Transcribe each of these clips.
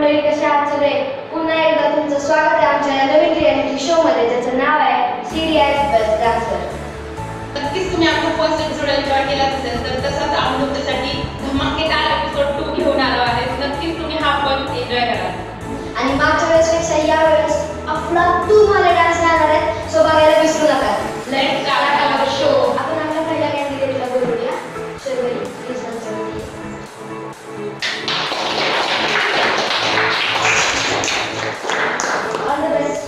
मंडळी, कसे आहात सगळे? पुन्हा एकदा तुमचं स्वागत आहे आमच्या या नवीन रियालिटी शो मध्ये, ज्याचं नाव आहे सीरीज बेस्ट डान्सर. नक्कीच तुम्ही आपला फर्स्ट एपिसोड एन्जॉय केला असेल, तर तसाच आम्ही तुमच्यासाठी धमाकेदार एपिसोड 2 घेऊन आलो आहे. नक्कीच तुम्ही हा पण एन्जॉय करा. आणि मागच्या वेळेसपेक्षा यावेळेस अफलातून वाले डान्स राहणार आहेत, सो बघायला विसरू नका. Let's start our show. आपण आपल्या पहिल्या कॅन्डिडेटला बोलूया. Sharvari, please answer. All the best.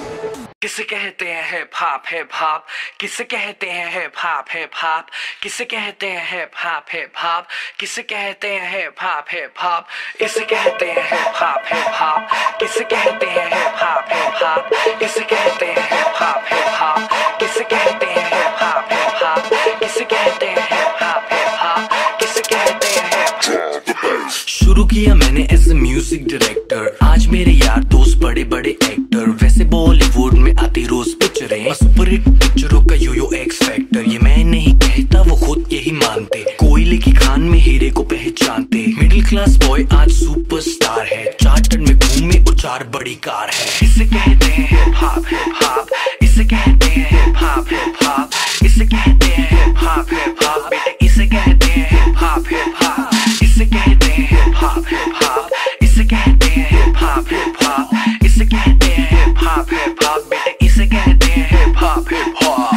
किसे कहते हैं हिप हॉप हिप हॉप, किसे कहते हैं हिप हॉप हिप हॉप, किसे कहते हैं हिप हॉप हिप हॉप, किसे कहते हैं हिप हॉप हिप हॉप, इसे कहते हैं हिप हॉप हिप हॉप, किसे कहते हैं हिप हॉप हिप हॉप, इसे कहते हैं हिप हॉप हिप हॉप, किसे कहते हैं हिप हॉप हिप हॉप, किसे कहते हैं हिप हॉप हिप हॉप, किसे कहते हैं हिप हॉप. शुरू किया मैंने एज ए म्यूजिक डायरेक्टर, आज मेरे यार दोस्त बड़े बड़े एक्टर. वैसे बॉलीवुड में आती रोज पिक्चरें, सुपर हिट पिक्चरों का यो एक्स फैक्टर. ये मैं नहीं कहता, वो खुद यही मानते. कोयले की खान में हीरे को पहचानते. मिडिल क्लास बॉय आज सुपरस्टार है, चार्टर्ड में घूमे और 4 बड़ी कार है. इसे कहते हैं हिप हॉप हिप हॉप, इसे कहते हैं हिप हॉप हिप हॉप, इसे कहते हैं हिप हॉप हिप हॉप. बेटे इसे कहते हैं हिप हॉप हिप हॉप, इसे कहते हैं हिप हॉप हिप हॉप, इसे कहते हैं हिप हॉप हिप हॉप, इसे कहते हैं हिप हॉप हिप हॉप. बेटे इसे कहते हैं हिप हॉप हिप हॉप.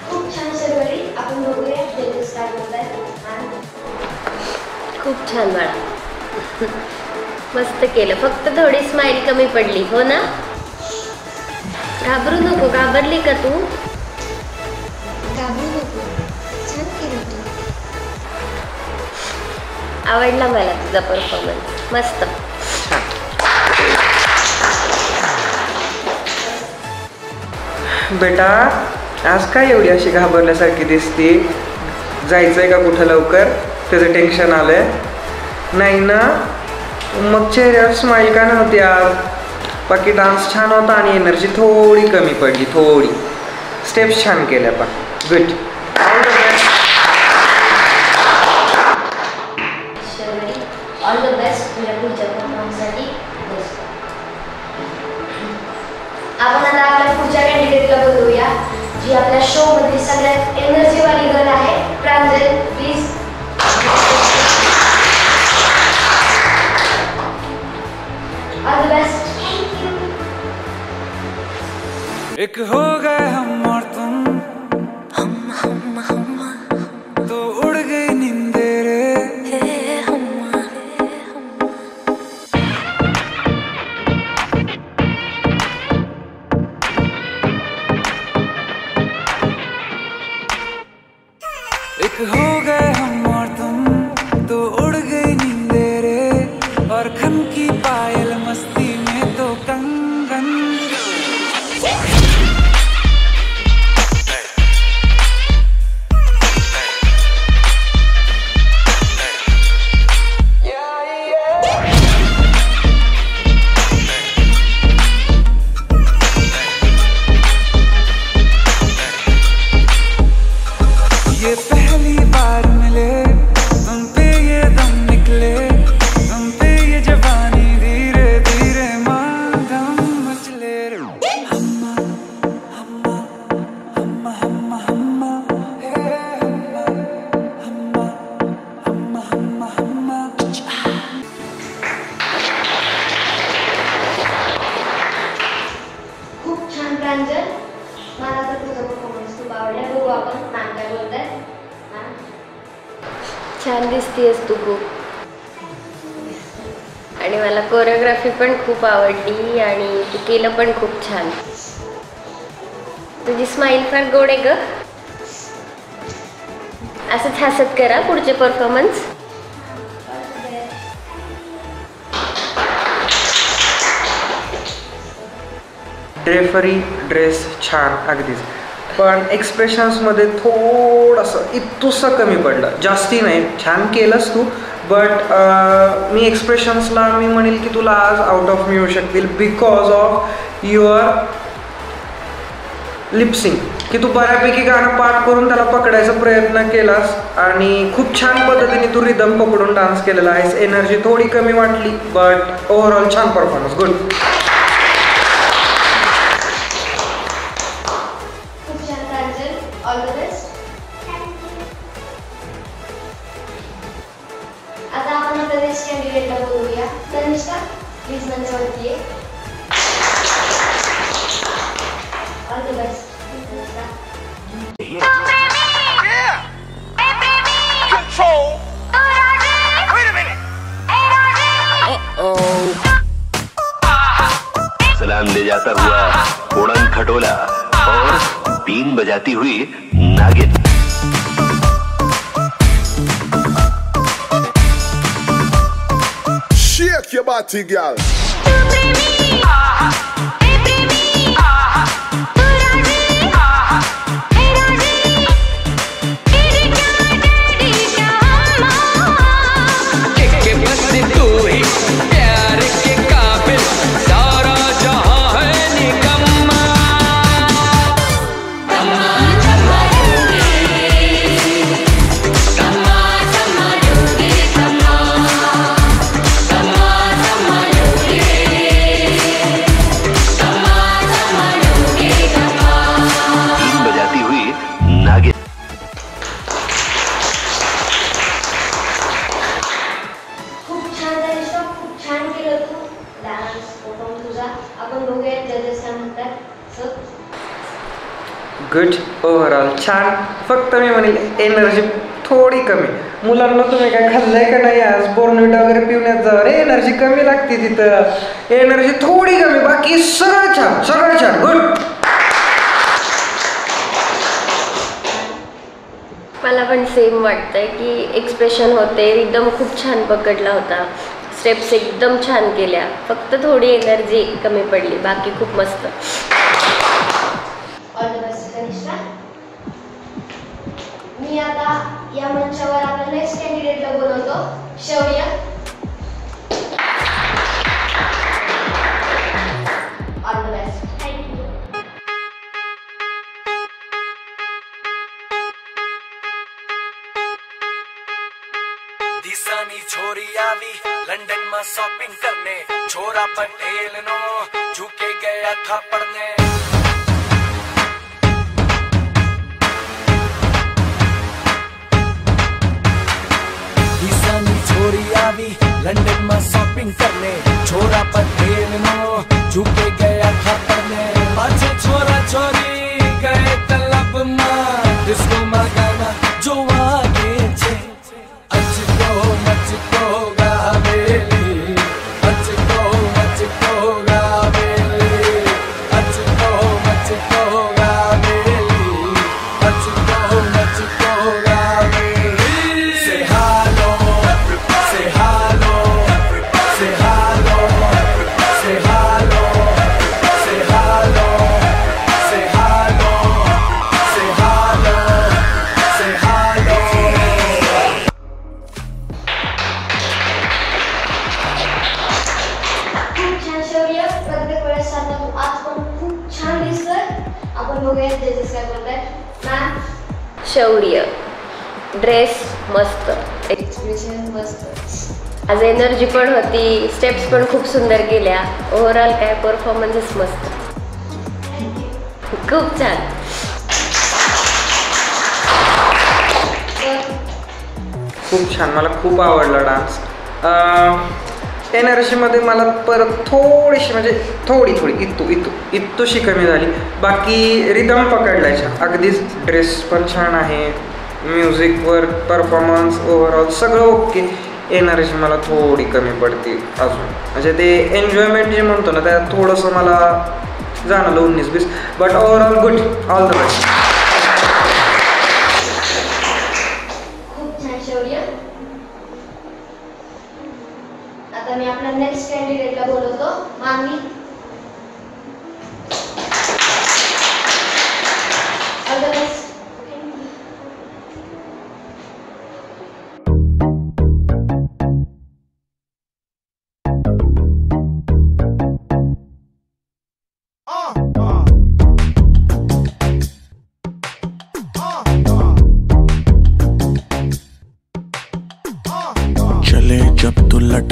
खूप छान शर्वरी, आपण बघूया ते स्टार्ट होत आहे. खूप छान बाळा, मस्त केलं. फक्त थोडी स्माइल कमी पडली, हो ना? घाबरू नको. घाबरली का तू? घाबरू नको. छान केलं तू. आवडला मला तुझा परफॉर्मन्स, मस्त. बेटा आज काय एवढी अशी घाबरल्यासारखी दिसती? जायचंय का कुठं लवकर? त्याचं टेन्शन आलंय नाही ना? मग चेहऱ्यावर स्माईल का नव्हती आज? बाकी डान्स छान होता आणि एनर्जी थोडी कमी पडली, थोडी. स्टेप्स छान केल्या पण. Good. All the best. Sharvari, all the best तुझ्या पुढच्या परफॉर्मन्ससाठी. आपण आता आपल्या पुढच्या कॅन्डिडेटला बोलवूया, जी आपल्या शो मध्ये सगळ्यात एनर्जीवाली गर्ल आहे. प्रांजल, प्लीज. All the best. एक हो गए हम और तुम, तो उड़ गई नींदे रे. एक हो गए हम और तुम, तो उड़ गई नींदे रे. और खन की पायल मस्ती में तो कंगन. ये पहली बार मिले, तुम पे ये दम निकले, तुम पे ये जवानी धीरे धीरे माधम मचले रे. हम्मा हम्मा हम्मा हम्मा हम्मा, हे हम्मा हम्मा हम्मा हम्मा हम्मा. खूप छान प्रांजल, मला तर तुझा परफॉर्मन्स खूप आवडला. बघू आपण मॅम काय बोलताय. छान दिसतीयस तू खूप. आणि मला कोरिओग्राफी पण खूप आवडली आणि तू केलं पण खूप छान. तुझी स्माईल फार गोड आहे ग. असंच हसत करा पुढचे परफॉर्मन्स. ड्रेफरी ड्रेस छान अगदीच, पण एक्सप्रेशन्समध्ये थोडंसं इतुसं कमी पडलं, जास्ती नाही. छान केलंस तू, बट मी एक्सप्रेशन्सला मी म्हणेल की तुला आज आउट ऑफ मिळू शकतील बिकॉज ऑफ युअर लिपसिंग की तू बऱ्यापैकी गाणं पाठ करून त्याला पकडायचा प्रयत्न केलास आणि खूप छान पद्धतीने तू रिदम पकडून डान्स केलेला आहेस. एनर्जी थोडी कमी वाटली बट ओव्हरऑल छान परफॉर्मन्स. गुड. खूप छान प्रांजल. All the best. आता आपण आपल्या नेक्स्ट कॅन्डिडेटला बोलूया. तनिष्का प्लीज मंचावरती ये. All the best. सलाम ले जाता हुआ उड़न खटोला और बीन बजाती हुई नागिन. Shake your body, girl. Good. Overall छान. फक्त मी म्हणेल एनर्जी थोडी कमी. मुलांना तुम्ही काय खाल्लंय का नाही आज? बोर्नविटा वगैरे पिवण्यात जा. रे एनर्जी कमी लागते तिथं. एनर्जी थोडी कमी. बाकी सगळं छान, सगळं छान. गुड. मला पण सेम वाटतंय की एक्सप्रेशन होते, रिदम खूप छान पकडला होता, स्टेप्स एकदम छान केल्या, फक्त थोडी एनर्जी कमी पडली, बाकी खूप मस्त. All the best Kanishka. मी आता या मंचावर आपल्या नेक्स्ट कॅन्डिडेटला बोलवतो, Shaurya. All the best. Thank you. दिसानी छोरी आवी लंदन में शॉपिंग करने, छोरा पटेल नो झुके गया था पढ़ने. दिसानी छोरी आवी लंदन में शॉपिंग करने, छोरा पटेल नो झुके गया था पढ़ने. पाछे छोरा छोरी गए क्लब में, डिस्को में गाना जो आगे छे. शौर्य, ड्रेस मस्त, एक्सप्रेशन मस्त, आज एनर्जी पण होती, स्टेप्स पण खूप सुंदर केल्या, ओव्हरऑल काय परफॉर्मन्स मस्त, खूप छान. खूप छान. मला खूप आवडला डान्स. एनर्जीमध्ये मला परत थोडीशी म्हणजे थोडी इतूशी कमी झाली. बाकी रिदम पकडलायच्या अगदीच. ड्रेस पण छान आहे, म्युझिकवर परफॉर्मन्स ओव्हरऑल सगळं ओके. एनर्जी मला थोडी कमी पडते अजून, म्हणजे ते एन्जॉयमेंट जे म्हणतो ना त्यात थोडंसं मला जाणवलं 19-20. But overall good. All the best. खूप छान शौर्य. आता मी आपल्या नेक्स्ट कॅन्डिडेटला बोलवतो, मानवी. All the best.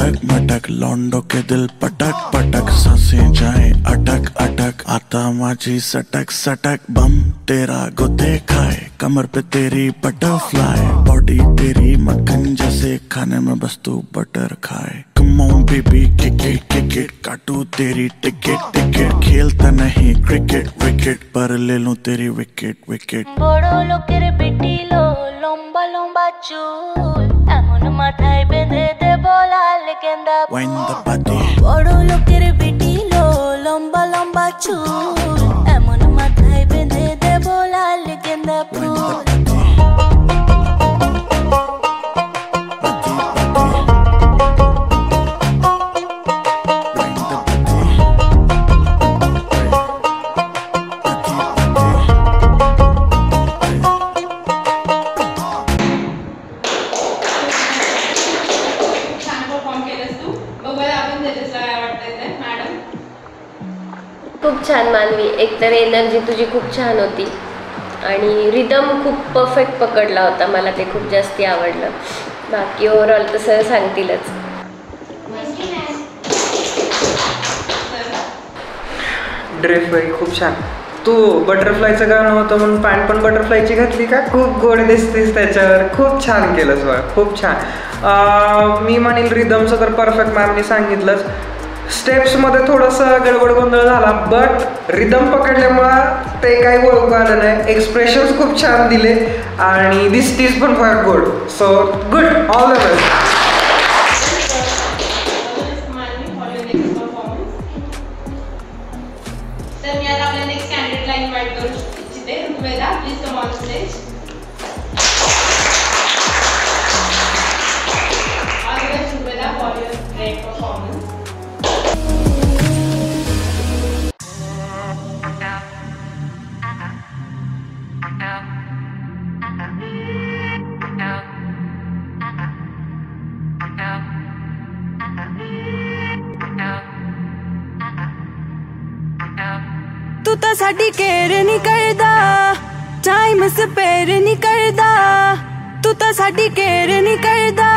मटक मटक लौंडो के दिल पटक पटक सांसें जाए अटक अटक आता माझी सटक सटक बम तेरा गुते खाए कमर पे तेरी बटरफ्लाई बॉडी तेरी मक्खन जैसे खाने में बस तू बटर खाए Come on baby kick it काटू तेरी टिकट टिकट खेलता नहीं क्रिकेट विकेट पर ले लूं तेरी विकेट विकेट बड़ो लोकेर बेटी लो लंबा लंबा चूल एमन माथाय बेंधे दे बोलाल गेंदा फूल बड़ो लोकेर बेटी लो लंबा लंबा चूल एमन माथाय बेंधे दे बोलाल गेंदा फूल खूप छान मानवी, एकतर एनर्जी तुझी खूप छान होती आणि रिदम खूप परफेक्ट पकडला होता, मला ते खूप जास्ती आवडलं. बाकी ओव्हरऑल तर सर सांगतीलच. ड्रेस वगैरे खूप छान. तू बटरफ्लायचं गाणं होतं म्हणून पॅन्ट पण बटरफ्लायची घातली का? खूप गोड दिसतीस त्याच्यावर. खूप छान केलंस बघ, खूप छान. मी म्हणेल रिदमचं तर परफेक्ट मॅमनी सांगितलंच. स्टेप्समध्ये थोडंसं गडबड गोंधळ झाला, बट रिदम पकडल्यामुळं ते काही ओळखू आलं नाही. एक्सप्रेशन्स खूप छान दिले आणि दिसतीस पण फार good. So good, all the best. तर मी आता आपल्या नेक्स्ट कॅन्डिडेटला इन्व्हाइट करू इच्छिते. Rigveda, please come on stage. All the best Rigveda for your great performance. तू ਤਾਂ ਸਾਡੀ ਕੇਅਰ ਨਹੀਂ ਕਰਦਾ, ਟਾਈਮ ਸਪੇਅਰ ਨਹੀਂ ਕਰਦਾ. ਤੂੰ ਤਾਂ ਸਾਡੀ ਕੇਅਰ ਨਹੀਂ ਕਰਦਾ,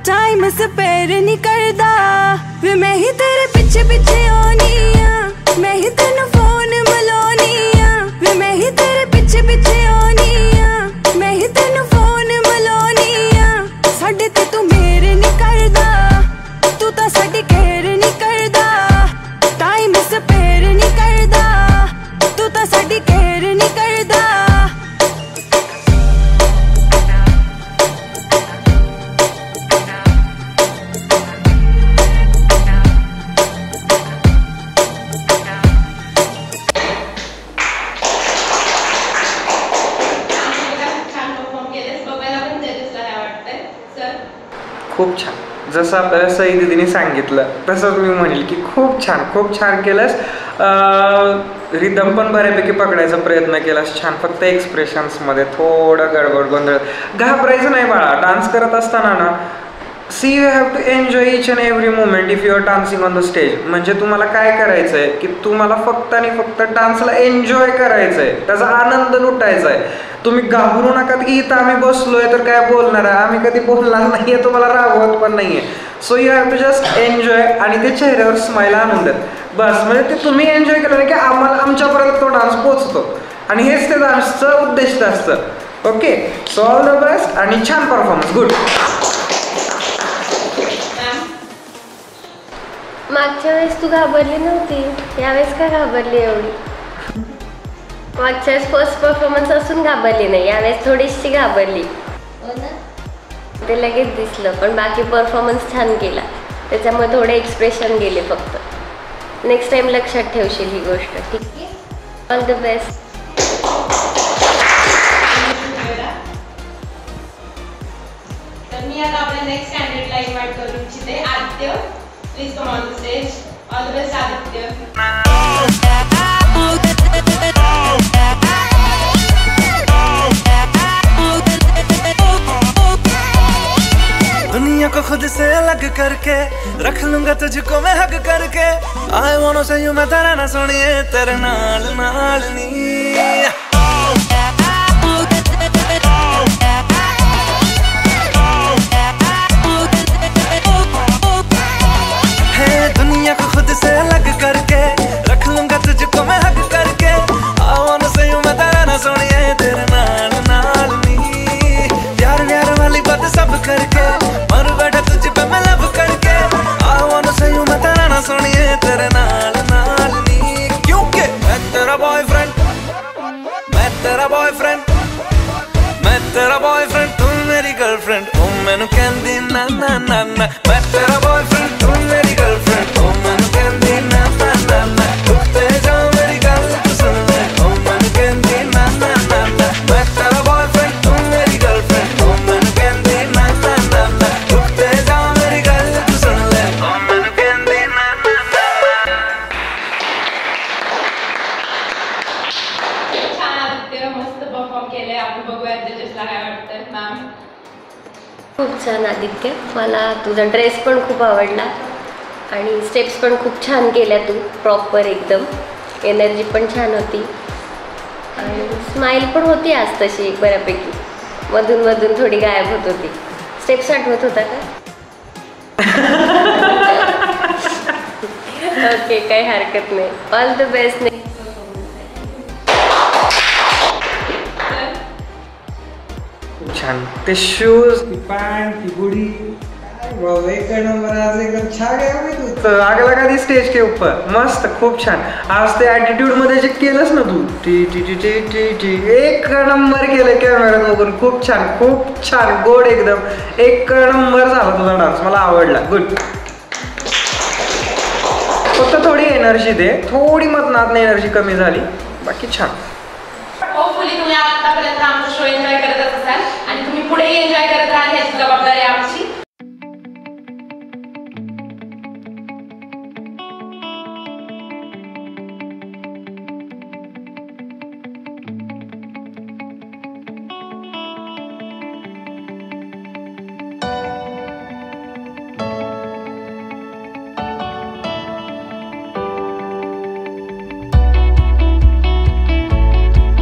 ਟਾਈਮ ਸਪੇਅਰ ਨਹੀਂ ਕਰਦਾ. ਵੇ ਮੈਂ ਹੀ ਤੇਰੇ ਪਿੱਛੇ ਪਿੱਛੇ ਆਉਣੀ ਆ, ਮੈਂ ਹੀ ਤੈਨੂੰ ਫੋਨ ਮਿਲਾਉਣੀ ਆ. ਵੇ ਮੈਂ ਹੀ ਤੇਰੇ ਪਿੱਛੇ ਪਿੱਛੇ ਆਉਣੀ ਆ, ਮੈਂ ਹੀ ਤੈਨੂੰ ਫੋਨ ਮਿਲਾਉਣੀ ਆ. ਸਾਡੇ ਤੇ ਤੂੰ ਮੇਰੇ ਨਹੀਂ ਕਰਦਾ, ਤੂੰ ਤਾਂ ਸਾਡੀ ਕੇਅਰ ਨਹੀਂ ਕਰਦਾ, ਟਾਈਮ ਸਪੇਅਰ ਨਹੀਂ ਕਰਦਾ. ਤੂੰ ਤਾਂ ਸਾਡੀ ਕੇਅਰ ਨਹੀਂ ਕਰਦਾ. खूप छान. जसं आपल्याला सई दीदीने सांगितलं तसंच मी म्हणेल की खूप छान केलंस. रिदम पण बऱ्यापैकी पकडायचा प्रयत्न केलास. छान. फक्त एक्सप्रेशन्समध्ये थोडं गडबड गोंधळ. घाबरायचं नाही बाळा. डान्स करत असताना ना, see you have to enjoy each and every moment if you are dancing on the stage. म्हणजे तुम्हाला काय करायचं आहे की तुम्हाला फक्त आणि फक्त डान्सला एन्जॉय करायचं आहे, त्याचा आनंद लुटायचा आहे. तुम्ही घाबरू नका की इथं आम्ही बसलोय तर काय बोलणार आहे, आम्ही कधी बोलणार नाही आहे, तुम्हाला रागवत पण नाही आहे. So you have to just enjoy आणि ते चेहऱ्यावर स्माईल आणून द्यात बस. म्हणजे ते तुम्ही एन्जॉय केलं नाही की आम्हाला आमच्यापर्यंत तो डान्स पोचतो आणि हेच ते डान्सचं उद्दिष्ट असतं. Okay, so all the best आणि छान परफॉर्मन्स. गुड. मागच्या वेळेस तू घाबरली नव्हती, यावेळेस का घाबरली एवढी? मागच्या वेळेस फर्स्ट परफॉर्मन्स असून घाबरली नाही, यावेळेस थोडीशी घाबरली. ते लगेच दिसलं, पण बाकी परफॉर्मन्स छान केला, त्याच्यामुळे थोडे एक्सप्रेशन गेले फक्त. नेक्स्ट टाइम लक्षात ठेवशील ही गोष्ट, ठीक आहे? All the best. तर मी आता आपल्या नेक्स्ट कॅन्डिडेटला इन्व्हाइट करू इच्छिते. Aditya, please come on the stage. All the best Aditya. दुनिया को खुद से अलग करके रख लूंगा तुझको मैं हक करके. I wanna say you मैं तेरा ना सुनिए तेरे नाल नाल नी. सोनिए तेरे नाल नाल नी प्यार प्यार वाली बात सब करके मर बैठा तुझ पे मैं लव करके I wanna say you मैं तेरा ना सोनिए तेरे नाल नाल नी क्योंकि मैं तेरा बॉयफ्रेंड मैं तेरा बॉयफ्रेंड मैं तेरा बॉयफ्रेंड तू मेरी गर्लफ्रेंड ओ मैनू कहंदी ना ना ना ना मैं तेरा बॉयफ्रेंड तू मेरी गर्लफ्रेंड ओ मैनू कहंदी ना ना ना ना रुकते जा मेरी गल तू सुन ले ओ मैनू कहंदी ना ना ना ना मैं तेरा बॉयफ्रेंड तू मेरी गर्लफ्रेंड ओ मैनू कहंदी ना ना ना ना रुकते जा मेरी गल तू सुन ले ओ मैनू कहंदी ना ना ना छान आदित्य मस्त परफॉर्म केले आपण बघूया जजेसला काय वाटतं मॅम खूप छान आदित्य, मला तुझा ड्रेस पण खूप आवडला आणि स्टेप्स पण खूप छान केल्या तू, प्रॉपर एकदम एनर्जी पण छान होती आणि स्माईल पण होती आज तशी एक बऱ्यापैकी, मधून मधून थोडी गायब होत होती. स्टेप्स आठवत होता का? ओके, काही हरकत नाही. All the best. छान ते शूज, ती पॅन्ट, ती गुडी, एक नंबर. आज एकदम छान आहे तू. आगला कधी स्टेज के ऊपर मस्त, खूप छान. आज ते ॲटिट्यूड मध्ये जे केलंस ना तू, टी टी टी टी टी टी एक नंबर केलं कॅमेऱ्यात बघून. खूप छान, खूप छान, गोड एकदम एक नंबर झाला तुझा डान्स, मला आवडला. गुड. फक्त थोडी एनर्जी दे, थोडी मधनात एनर्जी कमी झाली, बाकी छान. होपफुली तुम्ही आतापर्यंत आमचा शो एन्जॉय करत असाल आणि तुम्ही पुढेही एन्जॉय करत राहाल, याची जबाबदारी आमची.